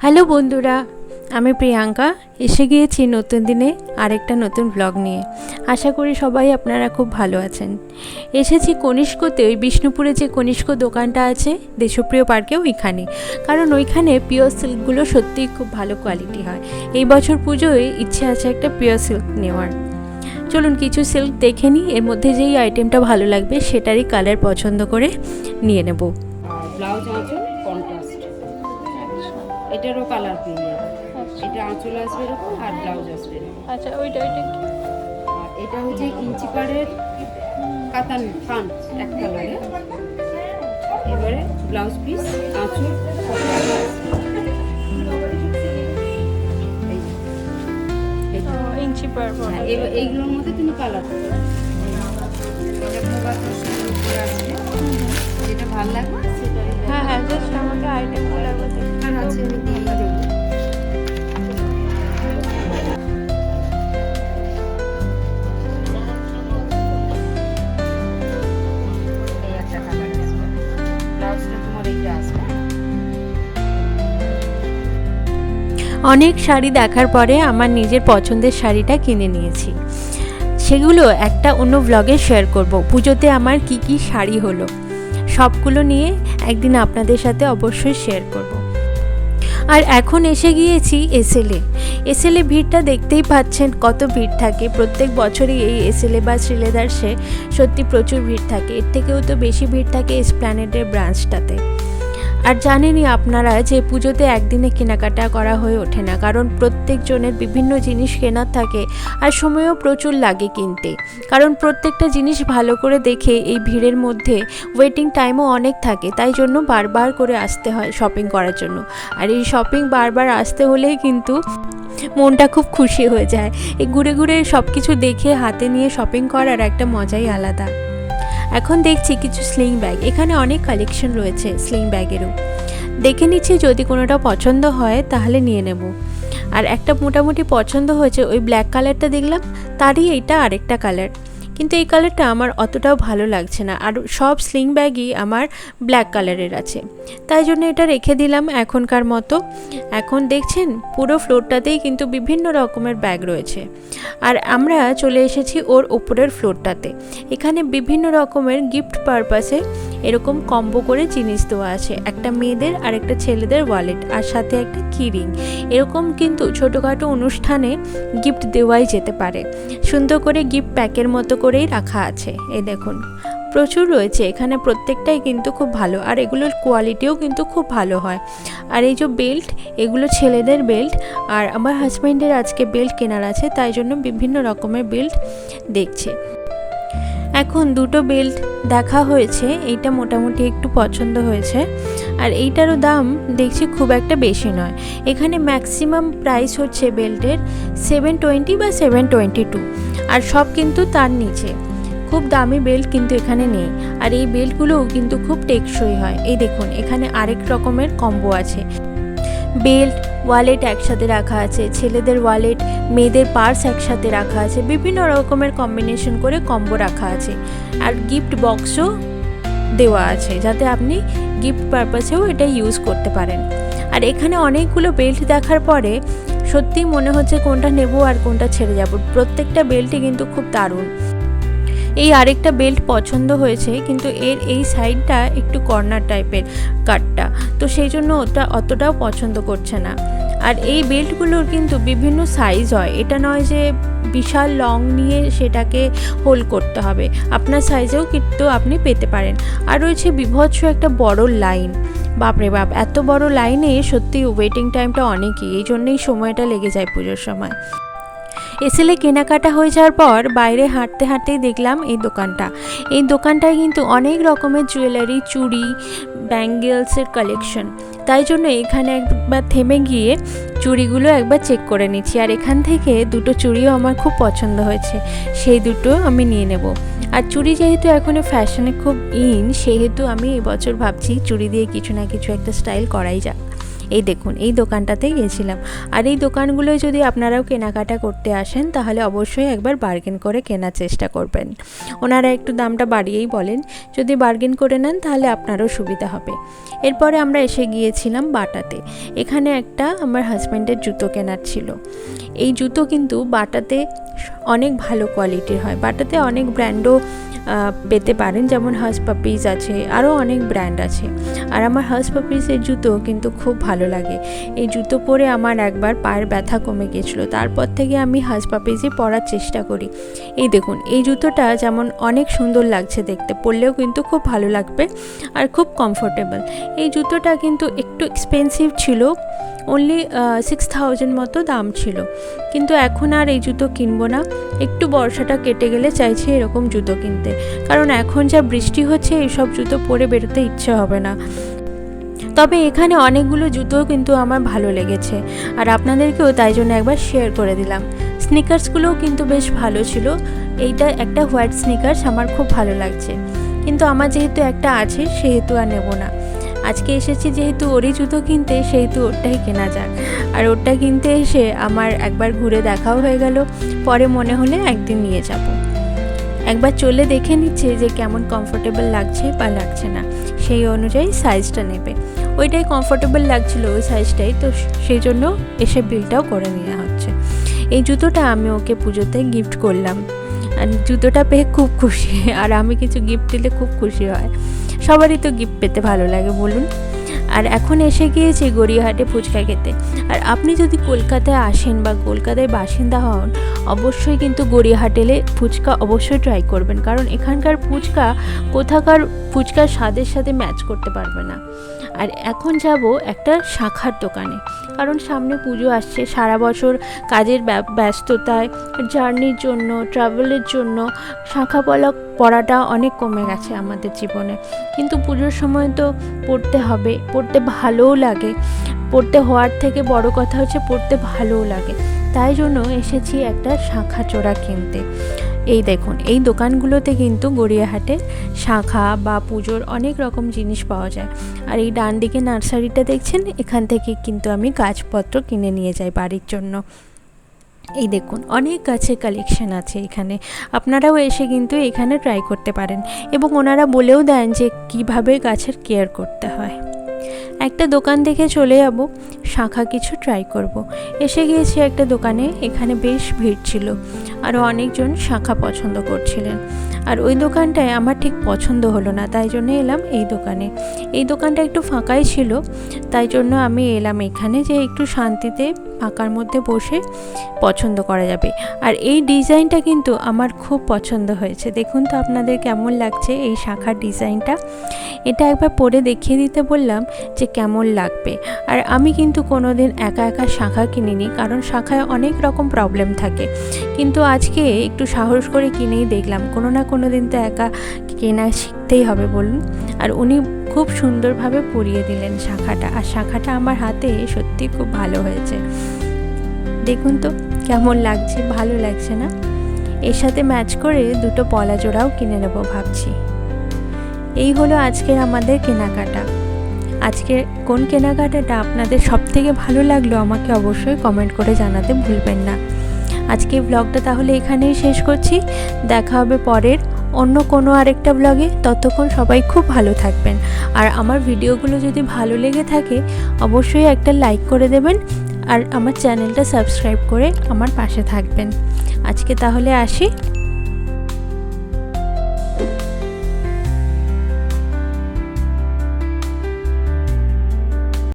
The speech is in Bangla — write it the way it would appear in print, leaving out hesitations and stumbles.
হ্যালো বন্ধুরা, আমি প্রিয়াঙ্কা এসে গিয়েছি নতুন দিনে আরেকটা নতুন ব্লগ নিয়ে। আশা করি সবাই আপনারা খুব ভালো আছেন। এসেছি কনিষ্কতে, ওই বিষ্ণুপুরে যে কনিষ্ক দোকানটা আছে দেশপ্রিয় পার্কে, ওইখানে। কারণ ওইখানে পিওর সিল্কগুলো সত্যিই খুব ভালো কোয়ালিটি হয়। এই বছর পুজোয় ইচ্ছে আছে একটা পিওর সিল্ক নেওয়ার। চলুন কিছু সিল্ক দেখে নিই, এর মধ্যে যেই আইটেমটা ভালো লাগবে সেটারই কালার পছন্দ করে নিয়ে নেব। ব্লাউজ আঁচল কন্ট্রাস্ট, এটারও কালার পেয়ে যাবে। এটা আঁচল আসবে এরকম আর ব্লাউজ আসবে এরকম। আচ্ছা, ওইটা কি? আর এটা হচ্ছে ইঞ্চি পাড়ের কাতান ফ্রন্ট এক কালারে। এবারে ব্লাউজ পিস আঁচল ইঞ্চি পার এইগুলোর মধ্যে তুমি কালার করবে। এটা প্রবাদ উপরে আসবে, যেটা ভালো লাগবে সেটা। হ্যাঁ, জাস্ট আমাকে আইটেমগুলো বলতে। আর আছে আমি দিয়ে দেবো। এই একটা কালার আসবে, ব্লাউজটা তোমার এইটা আসবে। অনেক শাড়ি দেখার পরে আমার নিজের পছন্দের শাড়িটা কিনে নিয়েছি। সেগুলো একটা অন্য ব্লগে শেয়ার করব। পুজোতে আমার কি কি শাড়ি হলো সবগুলো নিয়ে একদিন আপনাদের সাথে অবশ্যই শেয়ার করব। আর এখন এসে গিয়েছি এসএলএ ভিড়টা দেখতেই পাচ্ছেন কত ভিড় থাকে। প্রত্যেক বছরই এই এসএলএ বা শ্রীলেদার্সে সত্যি প্রচুর ভিড় থাকে। এর থেকেও তো বেশি ভিড় থাকে এসপ্ল্যানেডের ব্রাঞ্চটাতে। আর জানেনই আপনারা যে পুজোতে একদিনে কেনাকাটা করা হয়ে ওঠে না, কারণ প্রত্যেকজনের বিভিন্ন জিনিস কেনার থাকে আর সময়ও প্রচুর লাগে কিনতে। কারণ প্রত্যেকটা জিনিস ভালো করে দেখে এই ভিড়ের মধ্যে ওয়েটিং টাইমও অনেক থাকে, তাই জন্য বারবার করে আসতে হয় শপিং করার জন্য। আর এই শপিং বারবার আসতে হলেই কিন্তু মনটা খুব খুশি হয়ে যায়। এই ঘুরে ঘুরে সব কিছু দেখে হাতে নিয়ে শপিং করার একটা মজাই আলাদা। এখন দেখছি কিছু স্লিং ব্যাগ, এখানে অনেক কালেকশন রয়েছে স্লিং ব্যাগেরও। দেখে নিচ্ছি যদি কোনোটা পছন্দ হয় তাহলে নিয়ে নেব। আর একটা মোটামুটি পছন্দ হয়েছে, ওই ব্ল্যাক কালারটা দেখলাম, তারই এইটা আরেকটা কালার, কিন্তু এই কালারটা আমার অতটাও ভালো লাগছে না। আর সব স্লিং ব্যাগই আমার ব্ল্যাক কালারের আছে, তাই জন্য এটা রেখে দিলাম এখনকার মতো। এখন দেখছেন পুরো ফ্লোরটাতেই কিন্তু বিভিন্ন রকমের ব্যাগ রয়েছে। আর আমরা চলে এসেছি ওর ওপরের ফ্লোরটাতে। এখানে বিভিন্ন রকমের গিফট পারপাসে এরকম কম্বো করে জিনিস দেওয়া আছে। একটা মেয়েদের আর একটা ছেলেদের ওয়ালেট, আর সাথে একটা কিরিং। এরকম কিন্তু ছোটোখাটো অনুষ্ঠানে গিফট দেওয়াই যেতে পারে। সুন্দর করে গিফট প্যাকের মতো করেই রাখা আছে। এই দেখুন প্রচুর রয়েছে এখানে, প্রত্যেকটাই কিন্তু খুব ভালো, আর এগুলোর কোয়ালিটিও কিন্তু খুব ভালো হয়। আর এই যে বেল্ট, এগুলো ছেলেদের বেল্ট, আর আমার হাজব্যান্ডের আজকে বেল্ট কেনার আছে, তাই জন্য বিভিন্ন রকমের বেল্ট দেখছে। এখন দুটো বেল্ট দেখা হয়েছে, এইটা মোটামুটি একটু পছন্দ হয়েছে। আর এইটারও দাম দেখছি খুব একটা বেশি নয়। এখানে ম্যাক্সিমাম প্রাইস হচ্ছে বেল্টের 720 বা 722, আর সব কিন্তু তার নিচে। খুব দামি বেল্ট কিন্তু এখানে নেই। আর এই বেল্টগুলোও কিন্তু খুব টেকসই হয়। এই দেখুন এখানে আরেক রকমের কম্বো আছে, বেল্ট ওয়ালেট একসাথে রাখা আছে, ছেলেদের ওয়ালেট মেয়েদের পার্স একসাথে রাখা আছে, বিভিন্ন রকমের কম্বিনেশন করে কম্বো রাখা আছে। আর গিফট বক্সও দেওয়া আছে, যাতে আপনি গিফট পারপাসেও এটা ইউজ করতে পারেন। আর এখানে অনেকগুলো বেল্ট দেখার পরে সত্যিই মনে হচ্ছে কোনটা নেব আর কোনটা ছেড়ে যাব। প্রত্যেকটা বেল্টই কিন্তু খুব দারুণ। এই আরেকটা বেল্ট পছন্দ হয়েছে, কিন্তু এর এই সাইডটা একটু কর্নার টাইপের কাটটা, তো সেই জন্য ওটা অতটাও পছন্দ করছে না। আর এই বেল্টগুলোর কিন্তু বিভিন্ন সাইজ হয়, এটা নয় যে বিশাল লং নিয়ে সেটাকে হোল্ড করতে হবে, আপনার সাইজেও কিন্তু আপনি পেতে পারেন। আর রয়েছে বিভৎস একটা বড় লাইন, বাপরে বাপ, এত বড় লাইনে সত্যি ওয়েটিং টাইমটা অনেকই, এই জন্যই সময়টা লেগে যায় পুজোর সময়। এসএলএ কেনাকাটা হয়ে যাওয়ার পর বাইরে হাঁটতে হাঁটতেই দেখলাম এই দোকানটায় কিন্তু অনেক রকমের জুয়েলারি, চুড়ি, ব্যাঙ্গেলসের কালেকশন। তাই জন্য এখানে একবার থেমে গিয়ে চুড়িগুলো একবার চেক করে নিচ্ছি। আর এখান থেকে দুটো চুড়িও আমার খুব পছন্দ হয়েছে, সেই দুটো আমি নিয়ে নেব। আর চুড়ি যেহেতু এখন ফ্যাশনে খুব সেহেতু আমি এবছর ভাবছি চুড়ি দিয়ে কিছু না কিছু একটা স্টাইল করাই যাক। এই দেখুন এই দোকানটাতেই গেছিলাম। আর এই দোকানগুলোয় যদি আপনারাও কেনাকাটা করতে আসেন তাহলে অবশ্যই একবার বার্গেন করে কেনার চেষ্টা করবেন। ওনারা একটু দামটা বাড়িয়েই বলেন, যদি বার্গেন করে নেন তাহলে আপনারও সুবিধা হবে। এরপরে আমরা এসে গিয়েছিলাম বাটাতে। এখানে একটা আমার হাজব্যান্ডের জুতো কেনার ছিল। এই জুতো কিন্তু বাটাতে অনেক ভালো কোয়ালিটির হয়। বাটাতে অনেক ব্র্যান্ডও পেতে পারেন, যেমন হাস পাপিজ আছে, আরও অনেক ব্র্যান্ড আছে। আর আমার হাস পাপিজের জুতো কিন্তু খুব ভালো লাগে। এই জুতো পরে আমার একবার পায়ের ব্যথা কমে গিয়েছিলো, তারপর থেকে আমি হাস পাপিজই পরার চেষ্টা করি। এই দেখুন এই জুতোটা যেমন অনেক সুন্দর লাগছে দেখতে, পরলেও কিন্তু খুব ভালো লাগবে আর খুব কমফোর্টেবল। এই জুতোটা কিন্তু একটু এক্সপেন্সিভ ছিল, অনলি 6000 মতো দাম ছিল, কিন্তু এখন আর এই জুতো কিনবো না। একটু বর্ষাটা কেটে গেলে চাইছি এরকম জুতো কিনতে, কারণ এখন যা বৃষ্টি হচ্ছে এইসব জুতো পরে বেরোতে ইচ্ছে হবে না। তবে এখানে অনেকগুলো জুতো কিন্তু আমার ভালো লেগেছে, আর আপনাদেরকেও তাই জন্য একবার শেয়ার করে দিলাম। স্নিকার্সগুলোও কিন্তু বেশ ভালো ছিল। এইটা একটা হোয়াইট স্নিকার্স আমার খুব ভালো লাগছে, কিন্তু আমার যেহেতু একটা আছে সেহেতু আর নেব না। আজকে এসেছি যেহেতু ওরই জুতো কিনতে, সেহেতু ওরটাই কেনা যাক। আর ওরটা কিনতে এসে আমার একবার ঘুরে দেখাও হয়ে গেল, পরে মনে হলে একদিন নিয়ে যাব। একবার চলে দেখে নিচ্ছে যে কেমন কমফোর্টেবল লাগছে বা লাগছে না, সেই অনুযায়ী সাইজটা নেবে। ওইটাই কমফোর্টেবল লাগছিল, ওই সাইজটাই, তো সেই জন্য এসে বিলটাও করে নেওয়া হচ্ছে। এই জুতোটা আমি ওকে পুজোতে গিফট করলাম, আর জুতোটা পেয়ে খুব খুশি। আর আমি কিছু গিফট দিলে খুব খুশি হয়, সবারই তো গিফট পেতে ভালো লাগে বলুন। আর এখন এসে গিয়েছি গড়িয়াহাটে ফুচকা খেতে। আর আপনি যদি কলকাতায় আসেন বা কলকাতায় বাসিন্দা হন, অবশ্যই কিন্তু গড়িয়াহাট এলে ফুচকা অবশ্যই ট্রাই করবেন, কারণ এখানকার ফুচকা কোথাকার ফুচকার স্বাদের সাথে ম্যাচ করতে পারবে না। আর এখন যাব একটা শাখার দোকানে, কারণ সামনে পুজো আসছে। সারা বছর কাজের ব্যস্ততায়, জার্নির জন্য, ট্রাভেলের জন্য শাখা পড়াটা অনেক কমে গেছে আমাদের জীবনে, কিন্তু পুজোর সময় তো পড়তে হবে, পড়তে ভালোও লাগে। পড়তে হওয়ার থেকে বড় কথা হচ্ছে পড়তে ভালোও লাগে, তাই জন্য এসেছি একটা শাখা চোরা কিনতে। এই দেখুন এই দোকানগুলোতে কিন্তু গড়িয়াহাটে শাখা বা পুজোর অনেক রকম জিনিস পাওয়া যায়। আর এই ডান দিকে নার্সারিটা দেখছেন, এখান থেকে কিন্তু আমি গাছপত্র কিনে নিয়ে যাই বাড়ির জন্য। এই দেখুন অনেক গাছের কালেকশন আছে এখানে, আপনারাও এসে কিন্তু এখানে ট্রাই করতে পারেন, এবং ওনারা বলেও দেন যে কিভাবে গাছের কেয়ার করতে হয়। একটা দোকান দেখে চলে যাব, শাখা কিছু ট্রাই করব। এসে গিয়েছি একটা দোকানে, এখানে বেশ ভিড় ছিল, আরও অনেকজন শাখা পছন্দ করছিলেন। আর ওই দোকানটায় আমার ঠিক পছন্দ হলো না, তাই জন্য এলাম এই দোকানে। এই দোকানটা একটু ফাঁকাই ছিল, তাই জন্য আমি এলাম এখানে, যে একটু শান্তিতে ফাঁকার মধ্যে বসে পছন্দ করা যাবে। আর এই ডিজাইনটা কিন্তু আমার খুব পছন্দ হয়েছে। দেখুন তো আপনাদের কেমন লাগছে এই শাখার ডিজাইনটা। এটা একবার পরে দেখিয়ে দিতে বললাম যে কেমন লাগবে। আর আমি কিন্তু কোনোদিন একা একা শাখা কিনিনি, কারণ শাখায় অনেক রকম প্রবলেম থাকে, কিন্তু আজকে একটু সাহস করে কিনেই দেখলাম। কোনো না কোনো দিন তো একা কেনা শিখতেই হবে বলুন। আর উনি খুব সুন্দরভাবে পরিয়ে দিলেন শাখাটা, আর শাখাটা আমার হাতে সত্যি খুব ভালো হয়েছে। দেখুন তো কেমন লাগছে, ভালো লাগছে না? এর সাথে ম্যাচ করে দুটো পলা জোড়াও কিনে নেবো ভাবছি। এই হলো আজকের আমাদের কেনাকাটা। আজকের কোন কেনাকাটাটা আপনাদের সবথেকে ভালো লাগলো আমাকে অবশ্যই কমেন্ট করে জানাতে ভুলবেন না। আজকে ব্লগটা তাহলে এখানেই শেষ করছি, দেখা হবে পরের অন্য কোনো আরেকটা ব্লগে। ততক্ষণ সবাই খুব ভালো থাকবেন, আর আমার ভিডিওগুলো যদি ভালো লেগে থাকে অবশ্যই একটা লাইক করে দেবেন, আর আমার চ্যানেলটা সাবস্ক্রাইব করে আমার পাশে থাকবেন। আজকে তাহলে আসি।